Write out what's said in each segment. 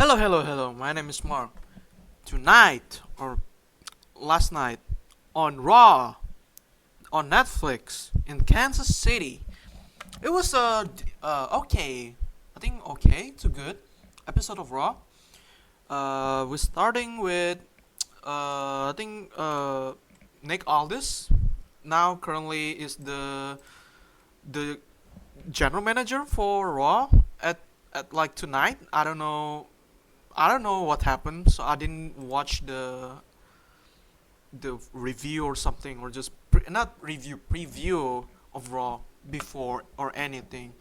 Hello, hello, hello. My name is Mark. Tonight, or last night, on Raw, on Netflix, in Kansas City, it was okay. I think okay to good episode of Raw. We're starting with I think Nick Aldis now currently is the general manager for Raw at like tonight. I don't know what happened, so I didn't watch the review or something, or just not review, preview of Raw before or anything.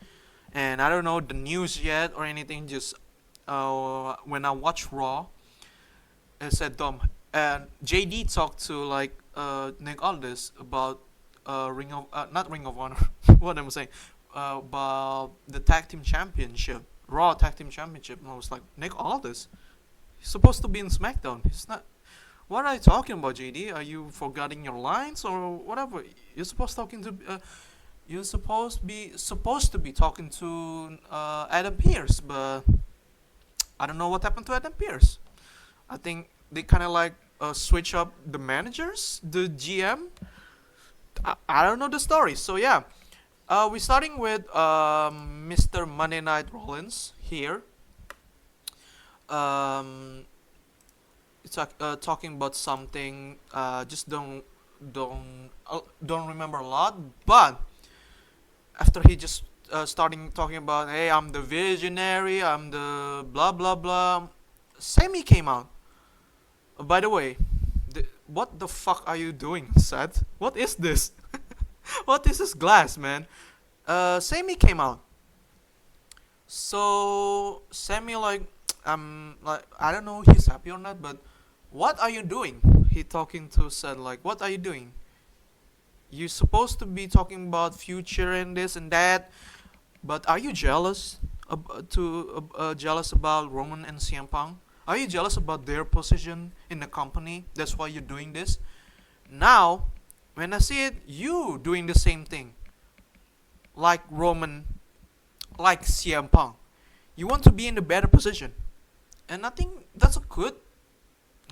And I don't know the news yet or anything. Just when I watch Raw, it said and JD talked to like Nick Aldis about Ring of not Ring of Honor. What am I saying? About the tag team championship, Raw tag team championship. And I was like, Nick Aldis, he's supposed to be in SmackDown. He's not. What are you talking about, JD? Are you forgetting your lines or whatever? You're supposed talking to. You're supposed to be talking to Adam Pearce, but I don't know what happened to Adam Pearce. I think they kind of like switch up the managers, the GM. I don't know the story. So yeah, we're starting with Mr. Monday Night Rollins here. Um, it's talking about something. Just don't remember a lot. But after he just starting talking about, hey, I'm the visionary, I'm the blah blah blah. Sami came out. By the way, what the fuck are you doing, Seth? What is this? What is this glass, man? Sami came out. So Sami like I don't know he's happy or not, but what are you doing? He talking to Seth like, what are you doing? You supposed to be talking about future and this and that, but are you jealous? Jealous about Roman and CM Punk? Are you jealous about their position in the company? That's why you're doing this. Now, when I see it, you doing the same thing, like Roman, like CM Punk. You want to be in a better position, and I think that's a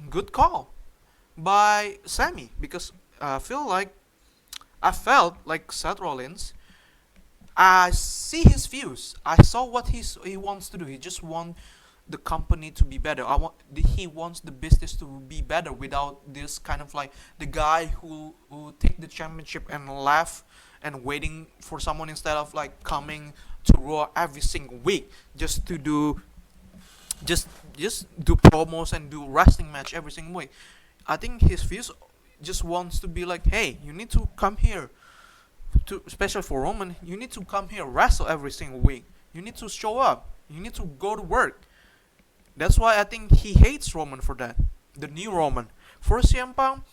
good call by Sami, because I felt like Seth Rollins. I see his views. I saw what he wants to do. He just wants the company to be better. He wants the business to be better without this kind of like the guy who take the championship and laugh and waiting for someone instead of like coming to Raw every single week just to do just do promos and do wrestling match every single week. I think his views just wants to be like, hey, you need to come here to, especially for Roman, you need to come here wrestle every single week. You need to show up. You need to go to work. That's why I think he hates Roman for that. The new Roman. For CM Punk,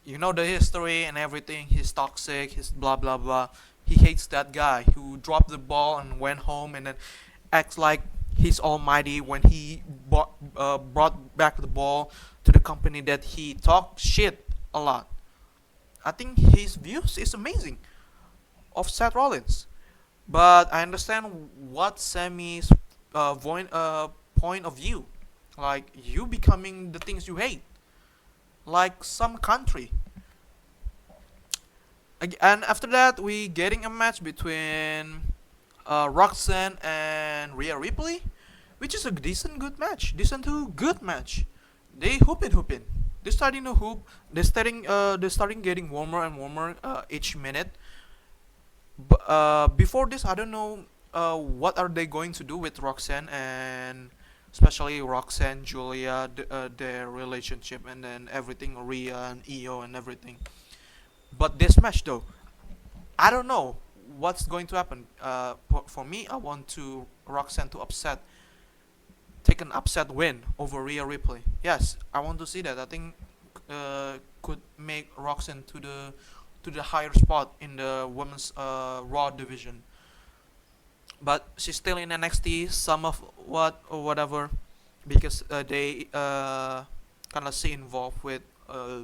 you know the history and everything. He's toxic. He's blah blah blah. He hates that guy who dropped the ball and went home and then acts like he's almighty when he brought back the ball to the company that he talked shit a lot. I think his views is amazing of Seth Rollins, but I understand what Sami's point of view. Like you becoming the things you hate, like some country. And after that, we getting a match between Roxanne and Rhea Ripley, which is a decent to good match. They hooping. They're starting to hoop. They're starting getting warmer and warmer each minute. But before this, I don't know what are they going to do with Roxanne, and especially Roxanne, Julia, their relationship, and then everything, Rhea and Io and everything. But this match though, I don't know what's going to happen. For me, I want to Roxanne to take an upset win over Rhea Ripley. Yes, I want to see that. I think could make Roxanne to the higher spot in the women's Raw division. But she's still in NXT. Some of what or whatever, because they kind of see involved with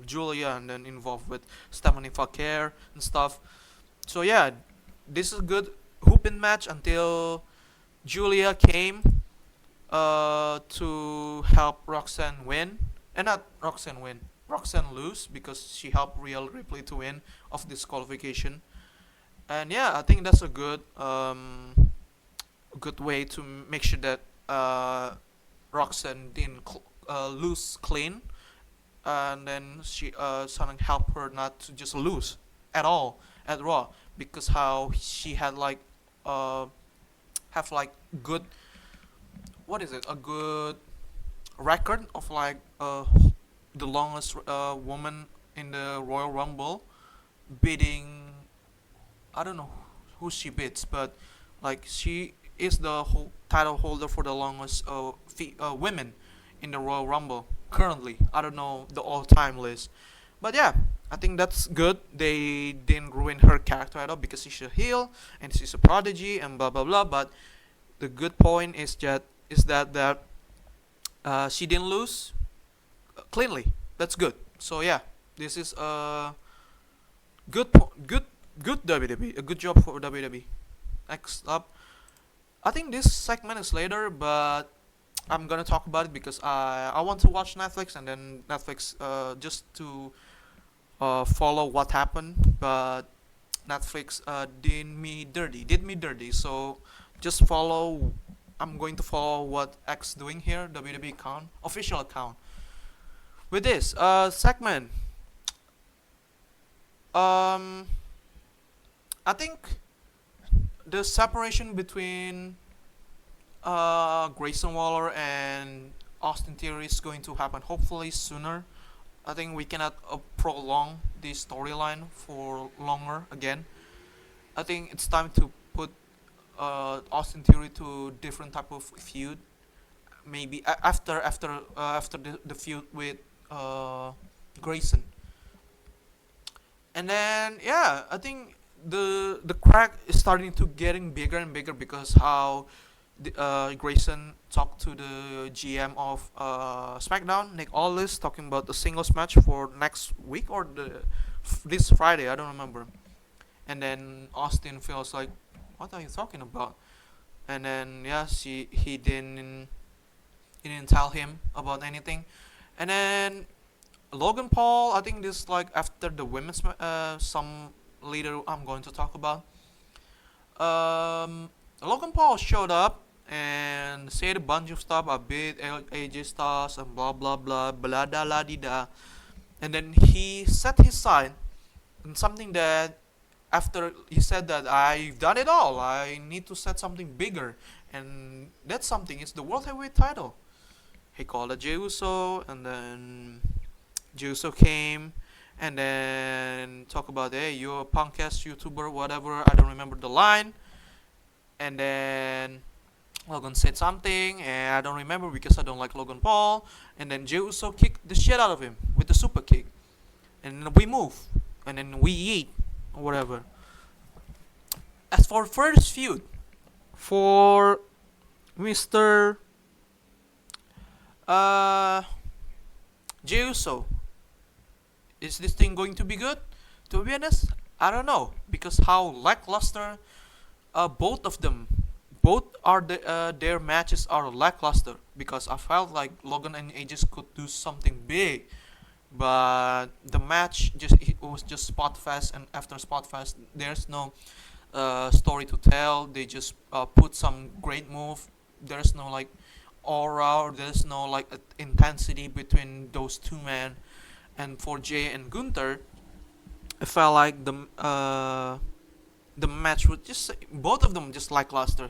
Julia and then involved with Stephanie Fakir and stuff. So yeah, this is a good hooping match until Julia came to help Roxanne win, and not Roxanne win, Roxanne lose because she helped Real Ripley to win of disqualification. And yeah, I think that's a good way to make sure that Roxanne didn't lose clean, and then Sonic helped her not to just lose at all at Raw, because how she had like uh have like good, what is it, a good record of like the longest woman in the Royal Rumble, beating, I don't know who she beats, but like she is the whole title holder for the longest women in the Royal Rumble currently. I don't know the all-time list, but yeah, I think that's good. They didn't ruin her character at all because she's a heel and she's a prodigy and blah blah blah. But the good point is that she didn't lose cleanly. That's good. So yeah, this is a good WWE. A good job for WWE. Next up, I think this segment is later, but I'm gonna talk about it because I want to watch Netflix, and then Netflix just to follow what happened, but Netflix did me dirty. So just follow. I'm going to follow what X doing here, WWE account, official account. With this segment, um, I think the separation between Grayson Waller and Austin Theory is going to happen hopefully sooner. I think we cannot prolong this storyline for longer again. I think it's time to put Austin Theory to different type of feud. Maybe after the feud with Grayson, and then yeah, I think the crack is starting to getting bigger and bigger because how Grayson talked to the GM of SmackDown, Nick Aldis, talking about the singles match for next week or this Friday. I don't remember. And then Austin feels like, "What are you talking about?" And then yeah, he didn't tell him about anything. And then Logan Paul, I think this like after the women's some later I'm going to talk about. Logan Paul showed up and said a bunch of stuff, a bit AJ Styles and blah blah blah blah da la di da, and then he set his side on something that after he said that I've done it all, I need to set something bigger, and that something is the world heavyweight title. He called it Jey Uso, and then Jey Uso came, and then talk about, hey, you're a punk ass YouTuber, whatever. I don't remember the line, and then Logan said something, and I don't remember because I don't like Logan Paul. And then Jey Uso kicked the shit out of him with the super kick, and then we move, and then we eat, or whatever. As for first feud, for Mr. Uh, Jey Uso, is this thing going to be good? To be honest, I don't know because how lackluster both of them, both are their matches are lackluster because I felt like Logan and Aegis could do something big, but the match it was just spot fest, and after spot fest there's no story to tell. They just put some great move. There's no like aura, or there's no like intensity between those two men. And for Jay and Gunther, I felt like the match was just both of them just lackluster.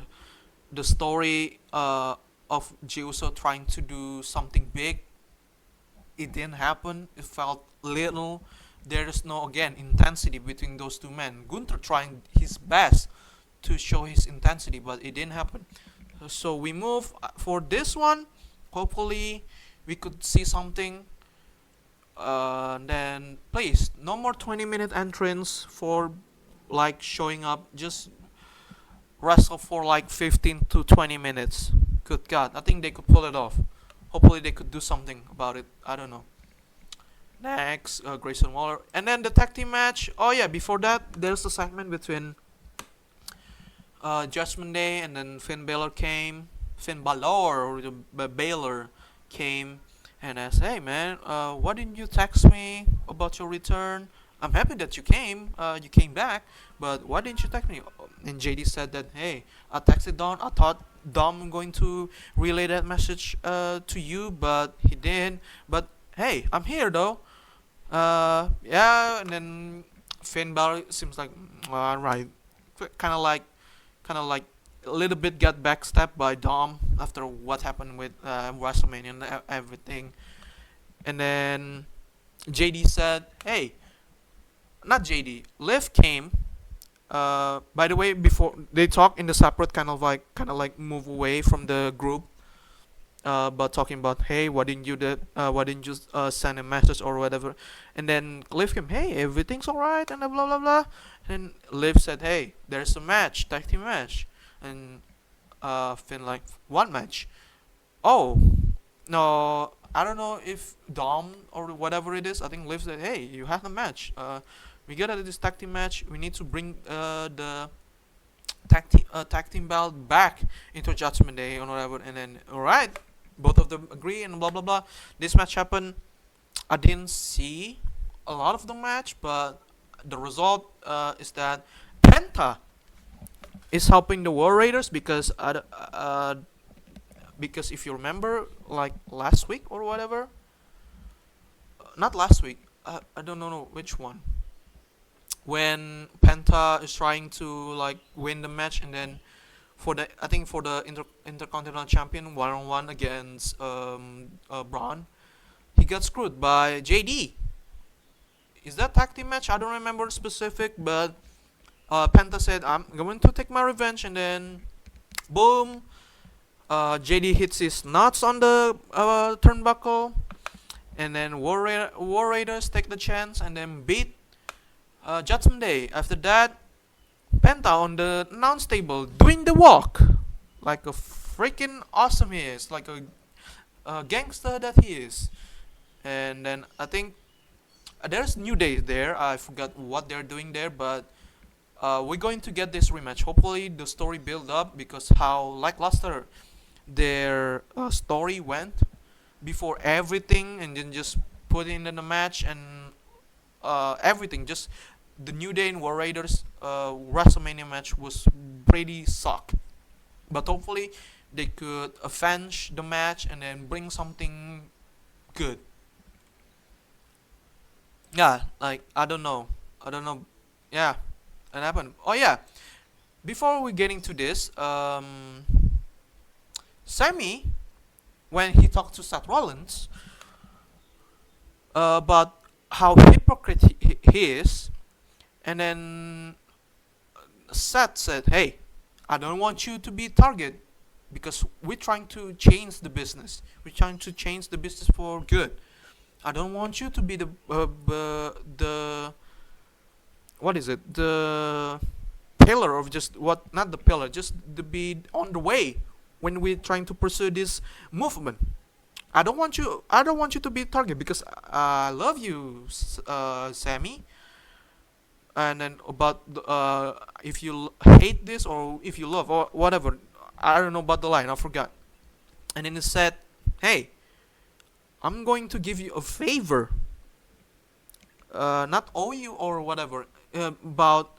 The story of Jey Uso trying to do something big, it didn't happen. It felt little. There is no again intensity between those two men. Gunther trying his best to show his intensity, but it didn't happen. So we move for this one. Hopefully, we could see something. Then please, no more 20-minute entrance for like showing up. Just wrestle for like 15 to 20 minutes. Good God, I think they could pull it off. Hopefully, they could do something about it. I don't know. Next, Grayson Waller, and then the tag team match. Oh yeah, before that, there's a segment between Judgment Day, and then Finn Balor came. Finn Balor or Baylor came and asked, "Hey man, why didn't you text me about your return? I'm happy that you came. You came back, but why didn't you text me?" And JD said that, "Hey, I texted Don. I thought Dom going to relay that message to you, but he didn't. But hey, I'm here though. Yeah." And then Finn Balor seems like, all right, kind of like, kind of like a little bit got backstabbed by Dom after what happened with WrestleMania and everything. And then JD said, "Hey, not JD. Liv came. By the way, before they talk in the separate kind of like move away from the group, but talking about, hey, why didn't you send a message or whatever?" And then Liv came, "Hey, everything's alright," and blah blah blah. And Liv said, "Hey, there's a match, tag team match," and Finn like, "What match?" "Oh, no, I don't know if Dom or whatever it is." I think Liv said, "Hey, you have a match. We got this tag team match. We need to bring the tag team belt back into Judgment Day or whatever." And then, all right, both of them agree and blah blah blah. This match happened. I didn't see a lot of the match, but the result is that Penta is helping the War Raiders because if you remember, like last week or whatever, not last week, I don't know which one, when Penta is trying to like win the match, and then for the I think for the Intercontinental Champion 1-on-1 against Braun, he got screwed by JD. Is that tag team match? I don't remember specific, but Penta said, "I'm going to take my revenge," and then boom, JD hits his nuts on the turnbuckle, and then War Raiders take the chance and then beat Judgment Day. After that, Penta on the announce table doing the walk like a freaking awesome he is, like a gangster that he is. And then I think there's New Day there. I forgot what they're doing there, but we're going to get this rematch. Hopefully the story build up, because how lackluster their story went before everything, and then just put in the match and everything. Just the New Day and War Raiders WrestleMania match was pretty suck. But hopefully they could avenge the match and then bring something good. Yeah, like I don't know. Yeah, it happened. Oh yeah, before we get into this, Sami, when he talked to Seth Rollins about how hypocrite he is, and then Seth said, "Hey, I don't want you to be target, because we're trying to change the business. We're trying to change the business for good. I don't want you to be the what is it, the pillar of just what, not the pillar, just to be on the way when we're trying to pursue this movement. I don't want you to be target, because I love you, Sami." And then about if you hate this or if you love or whatever, I don't know about the line, I forgot. And then he said, "Hey, I'm going to give you a favor, not owe you or whatever, about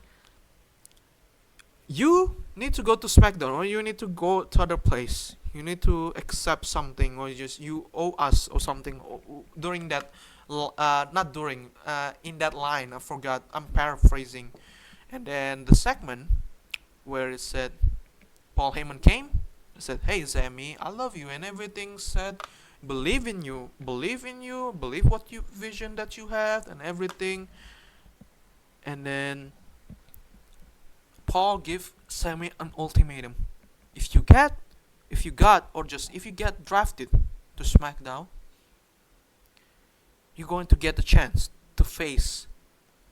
you need to go to SmackDown, or you need to go to other place. You need to accept something, or just you owe us or something." During that, not during, in that line, I forgot. I'm paraphrasing. And then the segment where it said Paul Heyman came, said, "Hey Sami, I love you," and everything said, "Believe in you, believe what you vision that you have and everything." And then Paul give Sami an ultimatum: if you get drafted to SmackDown, you're going to get the chance to face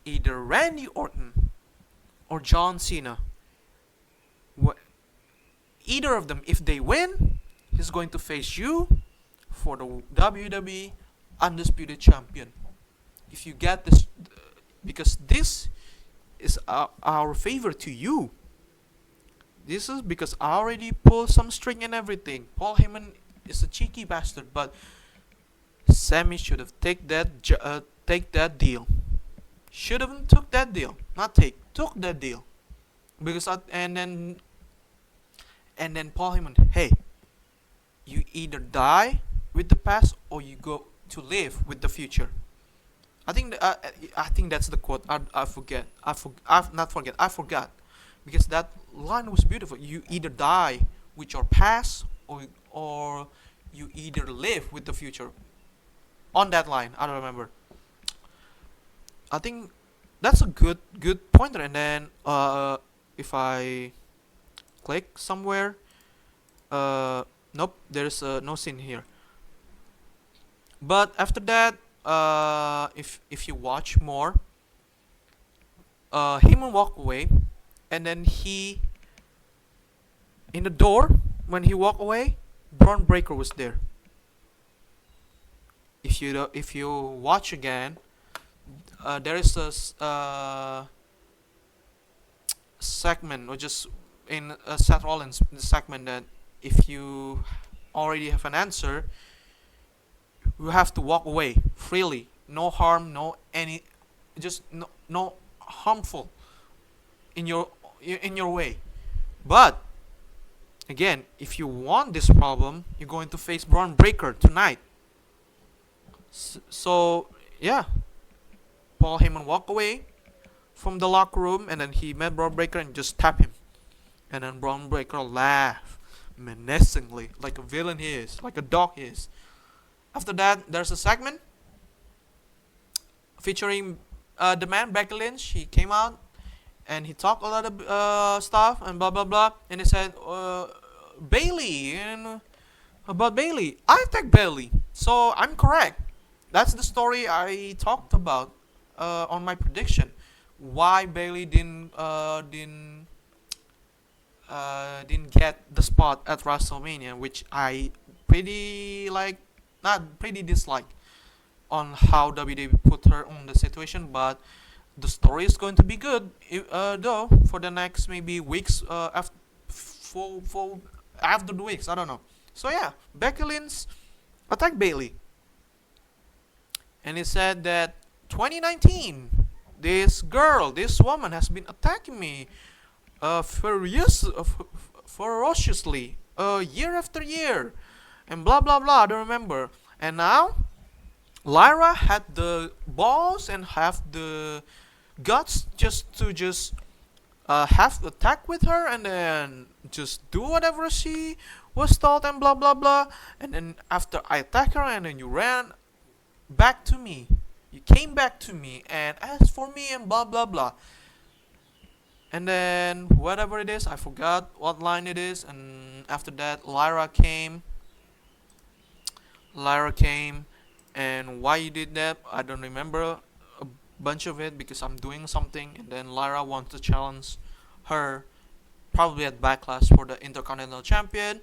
either Randy Orton or John Cena. Either of them, if they win, he's going to face you for the WWE Undisputed Champion. If you get this, because this is our favor to you, This is because I already pulled some string and everything. Paul Heyman is a cheeky bastard, but Sami should have take that deal. Should have took that deal, not took that deal. Because and then Paul Heyman, hey, you either die with the past or you go to live with the future. I think that's the quote. I forget. Not forget. I forgot because that line was beautiful. You either die with your past or you either live with the future. On that line, I don't remember. I think that's a good pointer. And then if I click somewhere, nope, there's no scene here. But after that, if you watch more, Heyman walked away, and then he in the door when he walked away, Braun Breaker was there. If you watch again, there is a segment, or just in Seth Rollins segment, that if you already have an answer, you have to walk away freely, no harm, no any, just no harmful in your way. But again, if you want this problem, you're going to face Braun Breaker tonight. So yeah, Paul Heyman walked away from the locker room, and then he met Braun Breaker and just tapped him. And then Braun Breaker laughed menacingly, like a villain he is, like a dog he is. After that, there's a segment featuring the man Becky Lynch. He came out and he talked a lot of stuff and blah blah blah. And he said, Bailey, and about Bailey, I attacked Bailey, so I'm correct. That's the story I talked about on my prediction. Why Bailey didn't get the spot at WrestleMania, which I pretty not pretty dislike on how WWE put her on the situation. But the story is going to be good, though, for the next maybe weeks, after the weeks, I don't know. So yeah, Becky Lynch attacked Bailey, and he said that 2019, this woman has been attacking me ferociously, year after year, and blah blah blah. I don't remember. And now Lyra had the balls and have the guts just to have the attack with her, and then just do whatever she was told, and blah blah blah. And then after I attack her, and then you ran back to me, you came back to me and asked for me, and blah blah blah. And then whatever it is, I forgot what line it is. And after that, Lyra came, and why you did that, I don't remember a bunch of it because I'm doing something. And then Lyra wants to challenge her, probably at Backlash, for the Intercontinental Champion.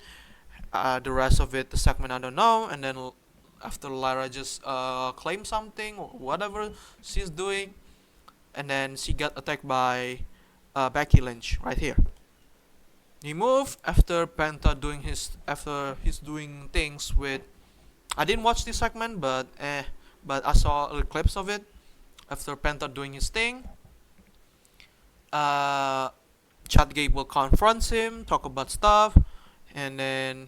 The rest of it, the segment, I don't know. And then after Lyra just claimed something or whatever she's doing, and then she got attacked by Becky Lynch right here. He moved after Penta he's doing things with. I didn't watch this segment, but I saw little clips of it. After Penta doing his thing, Chad Gable confronts him, talk about stuff, and then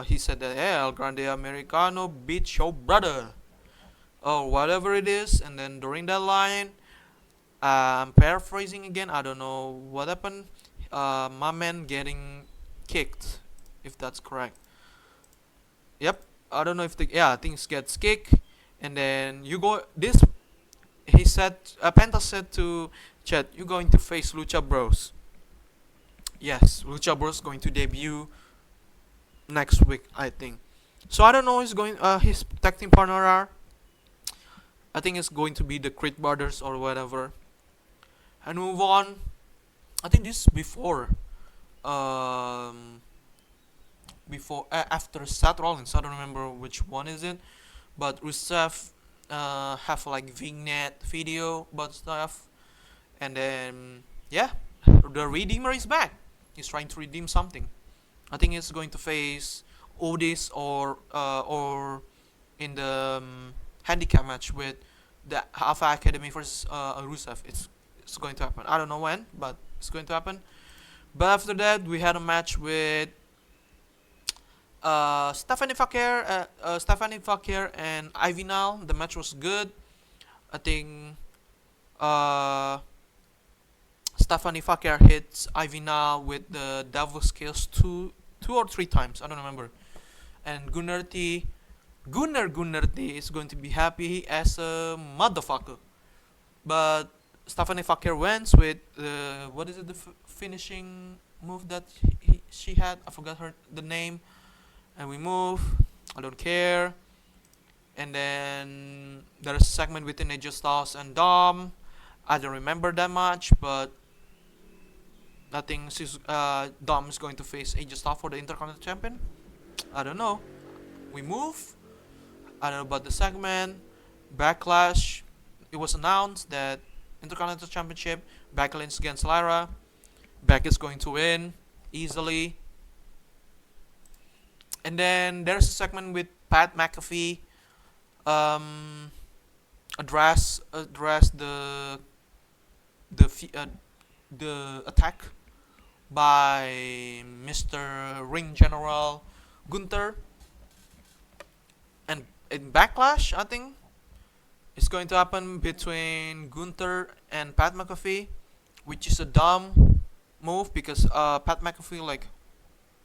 he said that, hey, El Grande Americano beat your brother, or whatever it is. And then during that line, I'm paraphrasing again, I don't know what happened. My man getting kicked, if that's correct. Yep, I don't know if things gets kicked, and then you go this. He said, Penta said to Chad, "You're going to face Lucha Bros." Yes, Lucha Bros going to debut next week, I think. So I don't know his tag team partner are. I think it's going to be the Creed Brothers or whatever. And move on. I think this is before after Seth Rollins. I don't remember which one is it, but Rusev have like vignette video about stuff, and then yeah, the Redeemer is back. He's trying to redeem something. I think he's going to face Otis or in the handicap match with the Alpha Academy versus Rusev. It's going to happen. I don't know when, but it's going to happen. But after that, we had a match with Stephanie Fakir and Ivy Nile. The match was good. I think uh, Stephanie Fakir hits Ivy Nile with the Devil's Kills two or three times. I don't remember. And Gunnar T is going to be happy as a motherfucker. But Stephanie Fakir wins with what is it, the finishing move that she had? I forgot the name. And we move. I don't care. And then there's a segment between AJ Styles and Dom. I don't remember that much, but I think Dom is going to face AJ Styles for the Intercontinental Champion. I don't know. We move. I don't know about the segment. Backlash. It was announced that Intercontinental Championship, Becky Lynch against Lyra. Becky is going to win easily. And then there's a segment with Pat McAfee. Address the attack by Mr. Ring General Gunther. And in Backlash, I think it's going to happen between Gunther and Pat McAfee, which is a dumb move because Pat McAfee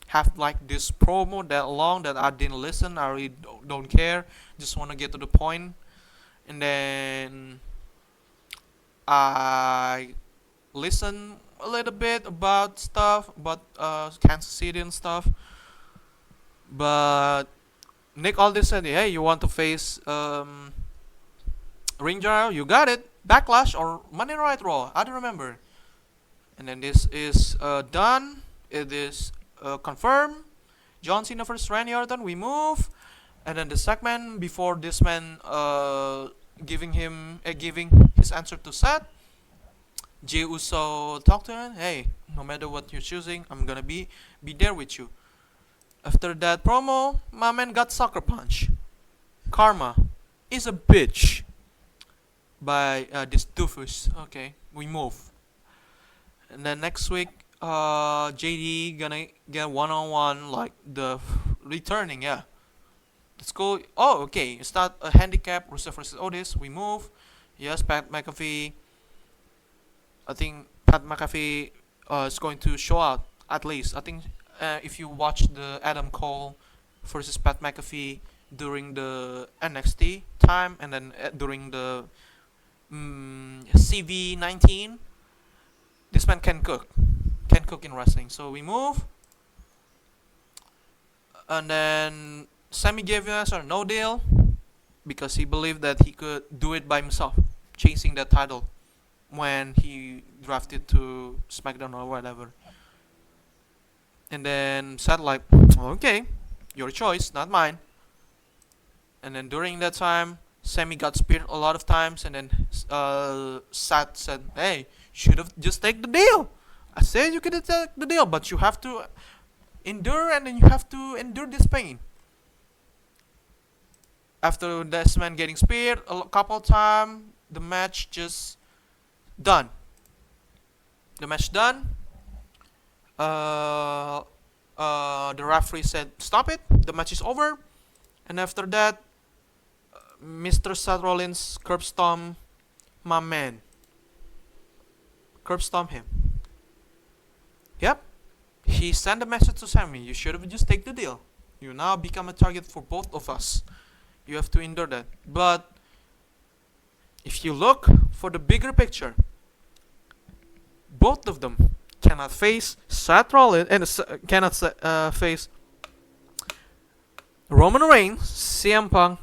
have this promo that long that I didn't listen. I really don't care. Just want to get to the point. And then I listen a little bit about stuff about Kansas City and stuff. But Nick Aldis said, "Hey, you want to face Ring General? You got it. Backlash or Monday Night Raw? I don't remember." And then this is done. It is confirmed. John Cena versus Randy Orton. We move, and then the segment before this man giving his answer to Seth. Jey Uso talked to him. Hey, no matter what you're choosing, I'm gonna be there with you. After that promo, my man got sucker punch. Karma is a bitch by this doofus. Okay, we move. And then next week, JD gonna get one-on-one the returning. Yeah, let's go. Oh, okay. It's not a handicap. Rusev versus Otis. We move. Yes, Pat McAfee. I think Pat McAfee is going to show out at least. I think if you watch the Adam Cole versus Pat McAfee during the NXT time and then during the CV19, this man can cook in wrestling. So we move, and then Sami gave us a no deal because he believed that he could do it by himself, chasing that title when he drafted to SmackDown or whatever. And then said okay, your choice, not mine. And then during that time, Sami got speared a lot of times, and then Seth said, "Hey, you should have just take the deal. I said you could take the deal, but you have to endure, and then you have to endure this pain." After this man getting speared a couple times, the match just done. The match done. The referee said, "Stop it. The match is over." And after that, Mr. Seth Rollins curb stomp my man. Curb stomp him. Yep. He sent a message to Sami. You should have just take the deal. You now become a target for both of us. You have to endure that. But if you look for the bigger picture, both of them cannot face Seth Rollins and cannot face Roman Reigns, CM Punk,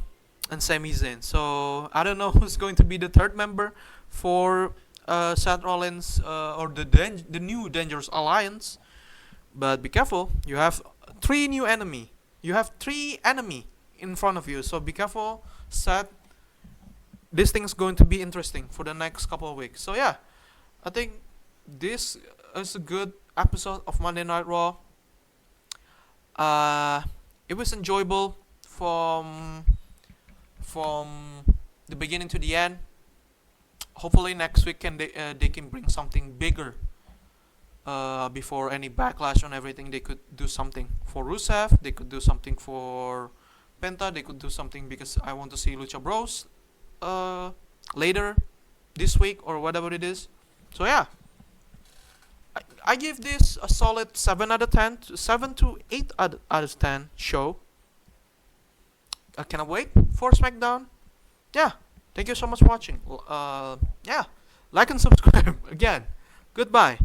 and Sami Zayn. So I don't know who's going to be the third member for Seth Rollins or the new Dangerous Alliance. But be careful. You have three new enemy. You have three enemy in front of you. So be careful, Seth. This thing's going to be interesting for the next couple of weeks. So yeah, I think this was a good episode of Monday Night Raw. Uh, it was enjoyable from the beginning to the end. Hopefully next week they can bring something bigger. Before any backlash on everything, they could do something for Rusev. They could do something for Penta. They could do something because I want to see Lucha Bros. Later this week or whatever it is. So yeah, I give this a solid 7 out of 10, 7 to 8 out of 10 show. I cannot wait for SmackDown. Yeah, thank you so much for watching. Yeah, like and subscribe again. Goodbye.